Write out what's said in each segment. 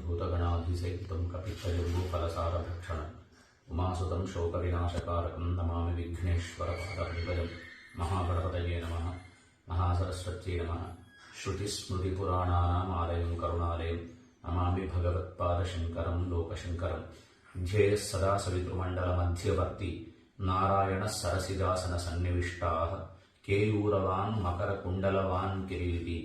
भूतगणाधिसेवितं कपित्थजम्बूफलसारभक्षणम् उमासुतं शोकविनाशकारकं नमामि विघ्नेश्वरपादपङ्कजं। महागणपतये नमः। महासरस्वत्यै नमः। श्रुतिस्मृतिपुराणानाम् आलयं करुणालयं नमामि भगवत्पादशङ्करं लोकशङ्करं। ध्येयः सदा सवितृमण्डलमध्यवर्ती नारायणः सरसिजासनसन्निविष्टाः केयूरवान् मकरकुण्डलवान् किरीटी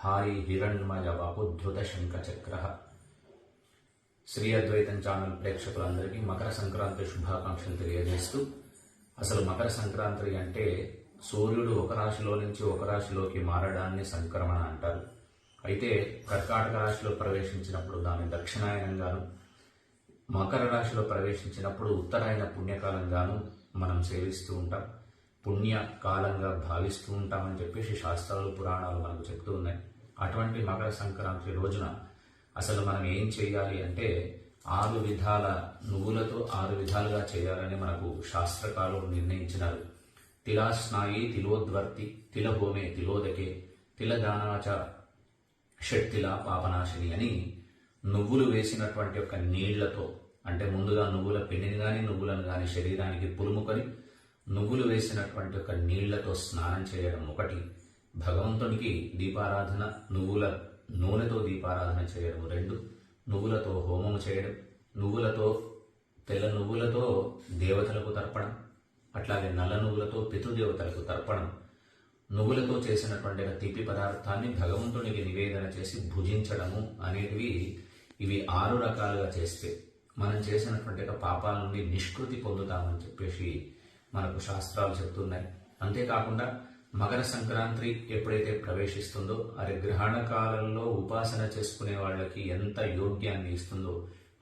हारी हिरण्मय వపుద్ధృత శంఖచక్ర. శ్రీ అద్వైతం ఛానల్ ప్రేక్షకులందరికీ మకర సంక్రాంతి శుభాకాంక్షలు తెలియజేస్తూ, అసలు మకర సంక్రాంతి అంటే సూర్యుడు ఒక రాశిలో నుంచి ఒక రాశిలోకి మారడాన్ని సంక్రమణ అంటారు. అయితే కర్కాటక రాశిలో ప్రవేశించినప్పుడు దాన్ని దక్షిణాయనంగాను, మకర రాశిలో ప్రవేశించినప్పుడు ఉత్తరాయణ పుణ్యకాలంగాను మనం సేవిస్తూ ఉంటాం, పుణ్యకాలంగా భావిస్తూ ఉంటామని చెప్పేసి శాస్త్రాలు పురాణాలు మనకు చెప్తూ ఉన్నాయి. అటువంటి మకర సంక్రాంతి రోజున అసలు మనం ఏం చేయాలి అంటే 6 విధాల నువ్వులతో 6 విధాలుగా చేయాలని మనకు శాస్త్రకారులు నిర్ణయించినారు. తిలాస్నాయి తిలోద్వర్తి తిలహోమే తిలోదకే తిలదానాచ షట్తిల పాపనాశిని అని నువ్వులు వేసినటువంటి ఒక నీళ్లతో, అంటే ముందుగా నువ్వుల పిండిని కానీ నువ్వులను కానీ శరీరానికి పులుముకొని నువ్వులు వేసినటువంటి ఒక నీళ్లతో స్నానం చేయడం ఒకటి, భగవంతునికి దీపారాధన నువ్వుల నూనెతో దీపారాధన చేయడం 2, నువ్వులతో హోమము చేయడం, తెల్ల నువ్వులతో దేవతలకు తర్పణం, అట్లాగే నల్ల నువ్వులతో పితృదేవతలకు తర్పణం, నువ్వులతో చేసినటువంటి తీపి పదార్థాన్ని భగవంతునికి నివేదన చేసి భుజించడము అనేటివి, ఇవి 6 రకాలుగా చేస్తే మనం చేసినటువంటి పాపాల నుండి నిష్కృతి పొందుతామని చెప్పేసి మనకు శాస్త్రాలు చెప్తున్నాయి. అంతేకాకుండా మకర సంక్రాంతి ఎప్పుడైతే ప్రవేశిస్తుందో అది గ్రహణ కాలంలో ఉపాసన చేసుకునే వాళ్ళకి ఎంత యోగ్యాన్ని ఇస్తుందో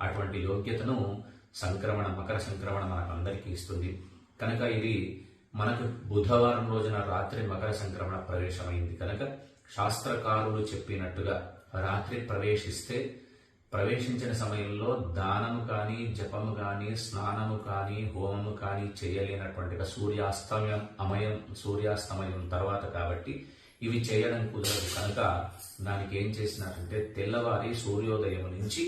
అటువంటి యోగ్యతను మకర సంక్రమణ మనకు అందరికీ ఇస్తుంది. కనుక ఇది మనకు బుధవారం రోజున రాత్రి మకర సంక్రమణ ప్రవేశమైంది కనుక శాస్త్రకారులు చెప్పినట్టుగా రాత్రి ప్రవేశించిన సమయంలో దానము కానీ జపము కానీ స్నానము కానీ హోమము కానీ చేయలేనటువంటి సూర్యాస్తమయం తర్వాత కాబట్టి ఇవి చేయడం కుదరదు. కనుక దానికి ఏం చేసినారంటే తెల్లవారి సూర్యోదయం నుంచి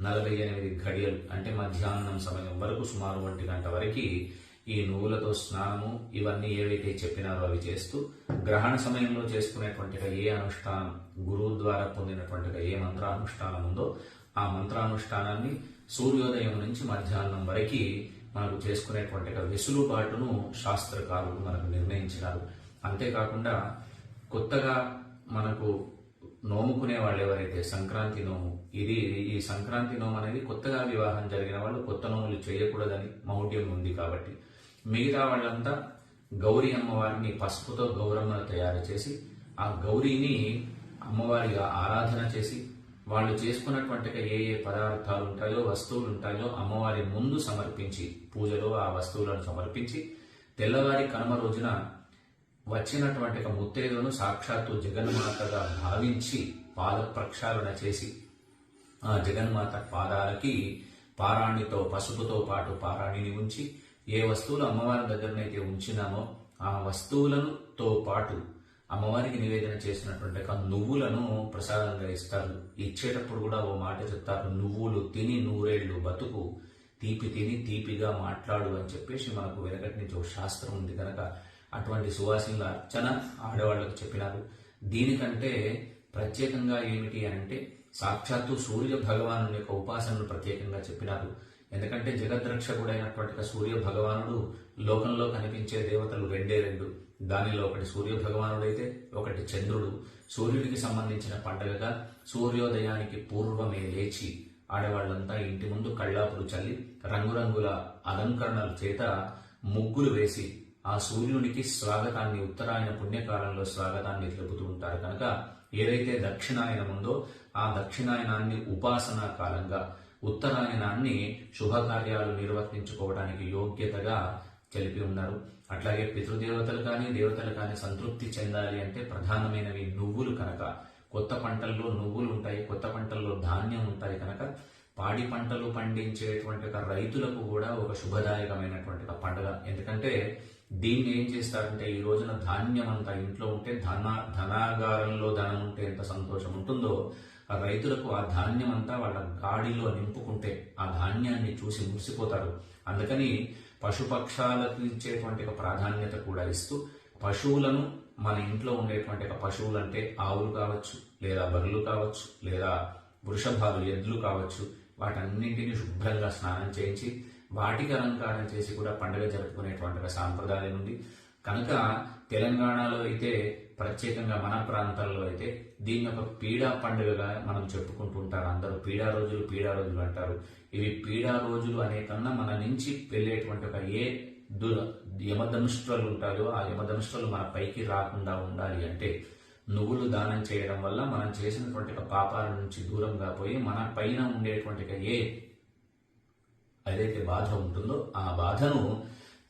48 గడియలు అంటే మధ్యాహ్నం సమయం వరకు సుమారు 1 గంట వరకు ఈ నువ్వులతో స్నానము ఇవన్నీ ఏవైతే చెప్పినారో అవి చేస్తూ, గ్రహణ సమయంలో చేసుకునేటువంటి ఏ అనుష్ఠానం, గురువు ద్వారా పొందినటువంటి ఏ మంత్రానుష్ఠానం ఉందో ఆ మంత్రానుష్ఠానాన్ని సూర్యోదయం నుంచి మధ్యాహ్నం వరకు మనకు చేసుకునేటువంటి వెసులుబాటును శాస్త్రకారులు మనకు నిర్ణయించినారు. అంతేకాకుండా కొత్తగా మనకు నోముకునే వాళ్ళు ఎవరైతే సంక్రాంతి నోము, ఈ సంక్రాంతి నోము అనేది కొత్తగా వివాహం జరిగిన వాళ్ళు కొత్త నోములు చేయకూడదని మౌఢ్యం ఉంది కాబట్టి మిగతా వాళ్ళంతా గౌరీ అమ్మవారిని పసుపుతో గౌరమ్మను తయారు చేసి ఆ గౌరీని అమ్మవారిగా ఆరాధన చేసి వాళ్ళు చేసుకున్నటువంటి ఏ పదార్థాలు ఉంటాయో వస్తువులు ఉంటాయో అమ్మవారి ముందు సమర్పించి పూజలో ఆ వస్తువులను సమర్పించి తెల్లవారి కనుమ రోజున వచ్చినటువంటి ముత్తైదును సాక్షాత్తు జగన్మాతగా భావించి పాద ప్రక్షాళన చేసి ఆ జగన్మాత పాదాలకి పారాణితో పసుపుతో పాటు పారాణిని ఉంచి ఏ వస్తువులు అమ్మవారి దగ్గరనైతే ఉంచినామో ఆ వస్తువులతో పాటు అమ్మవారికి నివేదన చేసినటువంటి నువ్వులను ప్రసాదంగా ఇస్తారు. ఇచ్చేటప్పుడు కూడా ఓ మాట చెప్తారు, నువ్వులు తిని 100 ఏళ్లు బతుకు, తీపి తిని తీపిగా మాట్లాడు అని చెప్పేసి మనకు వెనకటి నుంచి ఒక శాస్త్రం ఉంది కనుక అటువంటి సువాసనల అర్చన ఆడవాళ్లకు చెప్పినారు. దీనికంటే ప్రత్యేకంగా ఏమిటి అంటే సాక్షాత్తు సూర్య భగవాను యొక్క ఉపాసనను ప్రత్యేకంగా చెప్పినారు. ఎందుకంటే జగద్రక్షకుడైనటువంటి సూర్య భగవానుడు లోకంలో కనిపించే దేవతలు 2. దానిలో ఒకటి సూర్య భగవానుడైతే ఒకటి చంద్రుడు. సూర్యుడికి సంబంధించిన పండుగగా సూర్యోదయానికి పూర్వమే లేచి ఆడవాళ్లంతా ఇంటి ముందు కళ్ళాపులు చల్లి రంగురంగుల అలంకరణల చేత ముగ్గులు వేసి ఆ సూర్యునికి స్వాగతాన్ని, ఉత్తరాయణ పుణ్యకాలంలో స్వాగతాన్ని తెలుపుతూ ఉంటారు. కనుక ఏదైతే దక్షిణాయనం ఉందో ఆ దక్షిణాయనాన్ని ఉపాసనా కాలంగా, ఉత్తరాయణాన్ని శుభకార్యాలు నిర్వర్తించుకోవడానికి యోగ్యతగా తెలిపి ఉన్నారు. అట్లాగే పితృదేవతలు కానీ దేవతలు కానీ సంతృప్తి చెందాలి అంటే ప్రధానమైనవి నువ్వులు కనుక కొత్త పంటల్లో నువ్వులు ఉంటాయి, కొత్త పంటల్లో ధాన్యం ఉంటాయి కనుక పాడి పంటలు పండించేటువంటి రైతులకు కూడా ఒక శుభదాయకమైనటువంటి పండుగ. ఎందుకంటే దీన్ని ఏం చేస్తారంటే ఈ రోజున ధాన్యం అంతా ఇంట్లో ఉంటే ధనాగారంలో ధనం ఉంటే ఎంత సంతోషం ఉంటుందో ఆ రైతులకు ఆ ధాన్యం అంతా వాళ్ళ గాడిలో నింపుకుంటే ఆ ధాన్యాన్ని చూసి మురిసిపోతారు. అందుకని పశుపక్షాలకు ఇచ్చేటువంటి ఒక ప్రాధాన్యత కూడా ఇస్తూ పశువులను మన ఇంట్లో ఉండేటువంటి ఒక పశువులు అంటే ఆవులు కావచ్చు, లేదా బర్రెలు కావచ్చు, లేదా వృషభాలు ఎద్దులు కావచ్చు, వాటన్నింటినీ శుభ్రంగా స్నానం చేయించి వాటికి అలంకారం చేసి కూడా పండుగ జరుపుకునేటువంటి ఒక సాంప్రదాయం ఉంది. కనుక తెలంగాణలో అయితే ప్రత్యేకంగా మన ప్రాంతాల్లో అయితే దీన్ని ఒక పీడా పండుగగా మనం చెప్పుకుంటూ ఉంటారు. అందరూ పీడా రోజులు అంటారు. ఇవి పీడా రోజులు అనే కన్నా మన నుంచి వెళ్ళేటువంటి ఒక ఏ యమధనుష్ట్రాలు ఉంటాయో ఆ యమధనుష్ట్రాలు మన పైకి రాకుండా ఉండాలి అంటే నువ్వులు దానం చేయడం వల్ల మనం చేసినటువంటి పాపాల నుంచి దూరంగా పోయి మన పైన ఉండేటువంటి ఏ ఏదైతే బాధ ఉంటుందో ఆ బాధను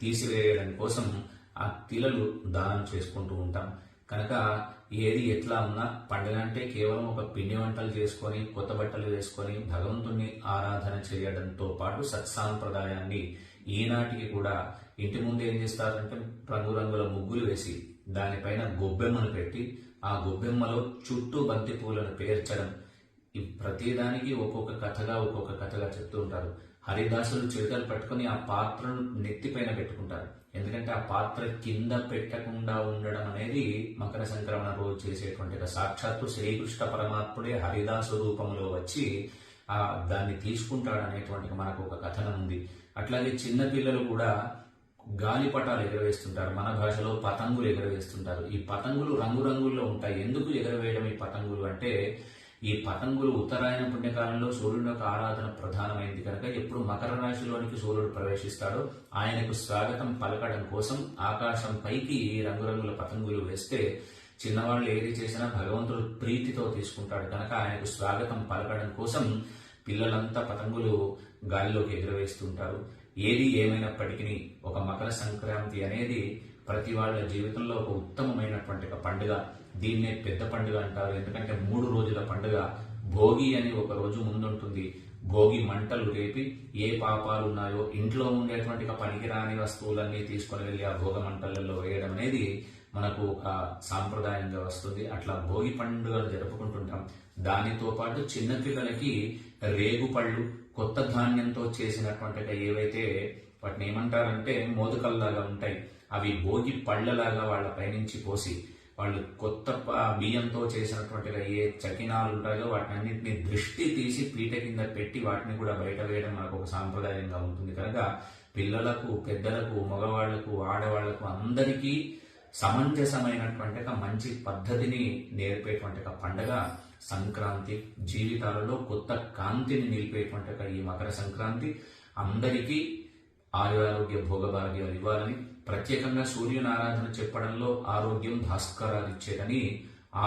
తీసివేయడం కోసం ఆ తిలలు దానం చేసుకుంటూ ఉంటాం. కనుక ఏది ఎట్లా ఉన్నా పండుగ అంటే కేవలం ఒక పిండి వంటలు చేసుకొని కొత్త బట్టలు వేసుకొని భగవంతుణ్ణి ఆరాధన చేయడంతో పాటు సత్సాంప్రదాయాన్ని ఈనాటికి కూడా ఇంటి ముందు ఏం చేస్తారంటే రంగురంగుల ముగ్గులు వేసి దానిపైన గొబ్బెమ్మను పెట్టి ఆ గొబ్బెమ్మలో చుట్టూ బంతి పూలను పేర్చడం, ఈ ప్రతిదానికి ఒక్కొక్క కథగా చెప్తూ ఉంటారు. హరిదాసులు చిలుకలు పట్టుకుని ఆ పాత్రను నెత్తిపైన పెట్టుకుంటారు. ఎందుకంటే ఆ పాత్ర కింద పెట్టకుండా ఉండడం అనేది మకర సంక్రమణ రోజు చేసేటువంటి సాక్షాత్తు శ్రీకృష్ణ పరమాత్ముడే హరిదాసు రూపంలో వచ్చి దాన్ని తీసుకుంటాడు అనేటువంటి మనకు ఒక కథనం ఉంది. అట్లాగే చిన్న పిల్లలు కూడా గాలిపటాలు ఎగరవేస్తుంటారు. మన భాషలో పతంగులు ఎగరవేస్తుంటారు. ఈ పతంగులు రంగురంగుల్లో ఉంటాయి. ఎందుకు ఎగరవేయడం ఈ పతంగులు అంటే ఈ పతంగులు ఉత్తరాయణ పుణ్యకాలంలో సూర్యుని యొక్క ఆరాధన ప్రధానమైంది కనుక ఎప్పుడు మకర రాశిలోనికి సూర్యుడు ప్రవేశిస్తాడో ఆయనకు స్వాగతం పలకడం కోసం ఆకాశం పైకి రంగురంగుల పతంగులు వేస్తే చిన్నవాళ్ళు ఏది చేసినా భగవంతుడు ప్రీతితో తీసుకుంటాడు కనుక ఆయనకు స్వాగతం పలకడం కోసం పిల్లలంతా పతంగులు గాలిలోకి ఎగురవేస్తుంటారు. ఏది ఏమైనప్పటికీ ఒక మకర సంక్రాంతి అనేది ప్రతి వాళ్ళ జీవితంలో ఒక ఉత్తమమైనటువంటి ఒక పండుగ. దీన్నే పెద్ద పండుగ అంటారు. ఎందుకంటే 3 రోజుల పండుగ. భోగి అని ఒక రోజు ముందుంటుంది. భోగి మంటలు రేపి ఏ పాపాలు ఉన్నాయో ఇంట్లో ఉండేటువంటి పనికిరాని వస్తువులన్నీ తీసుకొని వెళ్ళి ఆ భోగ మంటలలో వేయడం అనేది మనకు ఒక సాంప్రదాయంగా వస్తుంది. అట్లా భోగి పండుగలు జరుపుకుంటుంటాం. దానితో పాటు చిన్నపిల్లలకి రేగుపళ్ళు కొత్త ధాన్యంతో చేసినటువంటి ఏవైతే వాటిని ఏమంటారంటే మోదకల్లాగా ఉంటాయి, అవి భోగి పళ్ళలాగా వాళ్ళ పైనుంచి పోసి వాళ్ళు కొత్త బియ్యంతో చేసినటువంటి ఏ చకినాలు ఉంటాయో వాటిని అన్నింటినీ దృష్టి తీసి పీట కింద పెట్టి వాటిని కూడా బయట వేయడం మనకు ఒక సాంప్రదాయంగా ఉంటుంది. కనుక పిల్లలకు, పెద్దలకు, మగవాళ్లకు, ఆడవాళ్లకు అందరికీ సమంజసమైనటువంటి మంచి పద్ధతిని నేర్పేటువంటి పండుగ సంక్రాంతి. జీవితాలలో కొత్త కాంతిని నిలిపేటువంటి ఈ మకర సంక్రాంతి అందరికీ ఆరోగ్య భోగభాగ్యాలు ఇవ్వాలని, ప్రత్యేకంగా సూర్యుని ఆరాధన చెప్పడంలో ఆరోగ్యం భాస్కరాదిచ్చేదని,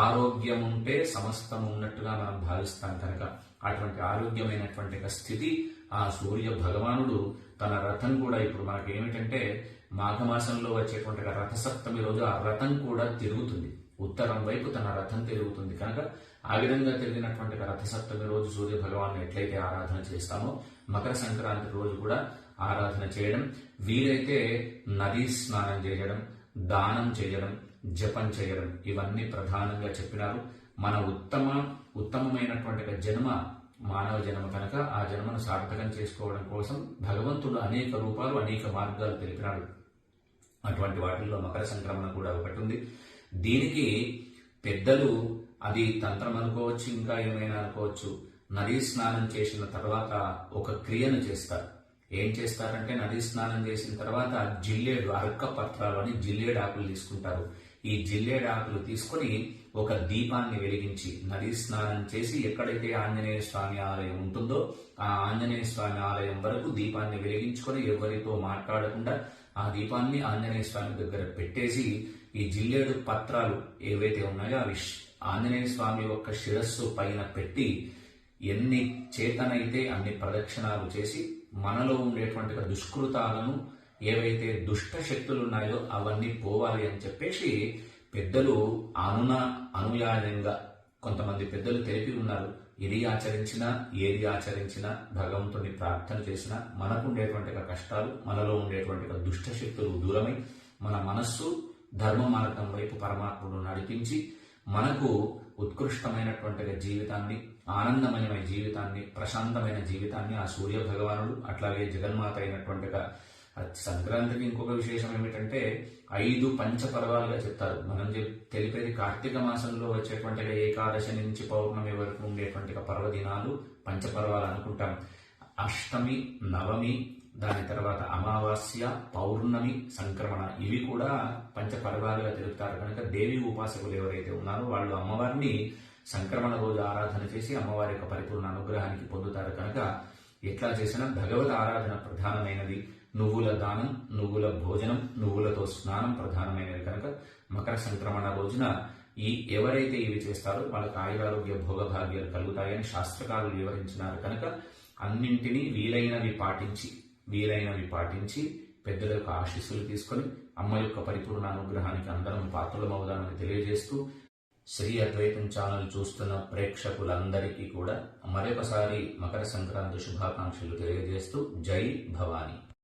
ఆరోగ్యం ఉంటే సమస్తం ఉన్నట్టుగా మనం భావిస్తాం కనుక అటువంటి ఆరోగ్యమైనటువంటి స్థితి ఆ సూర్య భగవానుడు తన రథం కూడా ఇప్పుడు మనకి ఏమిటంటే మాఘమాసంలో వచ్చేటువంటి రథసప్తమి రోజు ఆ రథం కూడా తిరుగుతుంది, ఉత్తరం వైపు తన రథం తిరుగుతుంది. కనుక ఆ విధంగా తిరిగినటువంటి రథసప్తమి రోజు సూర్య భగవాను ఎట్లయితే ఆరాధన చేస్తామో మకర సంక్రాంతి రోజు కూడా ఆరాధన చేయడం, వీలైతే నదీ స్నానం చేయడం, దానం చేయడం, జపం చేయడం ఇవన్నీ ప్రధానంగా చెప్పినారు. మన ఉత్తమమైనటువంటి జన్మ మానవ జన్మ కనుక ఆ జన్మను సార్థకం చేసుకోవడం కోసం భగవంతుడు అనేక రూపాలు, అనేక మార్గాలు తెలిపినాడు. అటువంటి వాటిల్లో మకర సంక్రమణ కూడా ఒకటి ఉంది. దీనికి పెద్దలు అది తంత్రం అనుకోవచ్చు, ఇంకా ఏమైనా అనుకోవచ్చు, నదీ స్నానం చేసిన తర్వాత ఒక క్రియను చేస్తారు. ఏం చేస్తారంటే నదీ స్నానం చేసిన తర్వాత జిల్లేడు అర్క పత్రాలు అని జిల్లేడు ఆకులు తీసుకుంటారు. ఈ జిల్లేడు ఆకులు తీసుకుని ఒక దీపాన్ని వెలిగించి నదీ స్నానం చేసి ఎక్కడైతే ఆంజనేయ స్వామి ఆలయం ఉంటుందో ఆ ఆంజనేయ స్వామి ఆలయం వరకు దీపాన్ని వెలిగించుకొని ఎవరితో మాట్లాడకుండా ఆ దీపాన్ని ఆంజనేయ స్వామి దగ్గర పెట్టేసి ఈ జిల్లేడు పత్రాలు ఏవైతే ఉన్నాయో అవి ఆంజనేయ స్వామి యొక్క శిరస్సు పైన పెట్టి ఎన్ని చేతనైతే అన్ని ప్రదక్షిణాలు చేసి మనలో ఉండేటువంటి దుష్కృతాలను, ఏవైతే దుష్ట శక్తులు ఉన్నాయో అవన్నీ పోవాలి అని చెప్పేసి పెద్దలు అనుయాయంగా కొంతమంది పెద్దలు తెలిపి ఉన్నారు. ఇది ఆచరించినా ఏది ఆచరించినా భగవంతుని ప్రార్థన చేసినా మనకు ఉండేటువంటి కష్టాలు, మనలో ఉండేటువంటి దుష్ట శక్తులు దూరమై మన మనస్సు ధర్మ మార్గం వైపు పరమాత్ముడు నడిపించి మనకు ఉత్కృష్టమైనటువంటి జీవితాన్ని, ఆనందమయమైన జీవితాన్ని, ప్రశాంతమైన జీవితాన్ని ఆ సూర్య భగవానుడు, అట్లాగే జగన్మాత అయినటువంటి సంక్రాంతికి ఇంకొక విశేషం ఏమిటంటే 5 పంచపర్వాలుగా చెప్తారు. మనం తెలిపేది కార్తీక మాసంలో వచ్చేటువంటి ఏకాదశి నుంచి పౌర్ణమి వరకు ఉండేటువంటి పర్వదినాలు పంచపర్వాలు అనుకుంటాం. అష్టమి, నవమి, దాని తర్వాత అమావాస్య, పౌర్ణమి, సంక్రమణ, ఇవి కూడా పంచపర్వాలుగా తెలుపుతారు. కనుక దేవి ఉపాసకులు ఎవరైతే ఉన్నారో వాళ్ళు అమ్మవారిని సంక్రమణ రోజు ఆరాధన చేసి అమ్మవారి యొక్క పరిపూర్ణ అనుగ్రహానికి పొందుతారు. కనుక ఎట్లా చేసినా భగవత్ ఆరాధన ప్రధానమైనది. నువ్వుల దానం, నువ్వుల భోజనం, నువ్వులతో స్నానం ప్రధానమైనది. కనుక మకర సంక్రమణ రోజున ఎవరైతే ఇవి చేస్తారో వాళ్ళకి ఆయురారోగ్య భోగభాగ్యాలు కలుగుతాయని శాస్త్రకారులు వివరించినారు. కనుక అన్నింటినీ వీలైనవి పాటించి పెద్దల యొక్క ఆశీస్సులు తీసుకొని అమ్మ యొక్క పరిపూర్ణ అనుగ్రహానికి అందరం పాత్రలమవుదామని తెలియజేస్తూ, శ్రీ అద్వైతం ఛానల్ చూస్తున్న ప్రేక్షకులందరికీ కూడా మరొకసారి మకర సంక్రాంతి శుభాకాంక్షలు తెలియజేస్తూ జై భవానీ.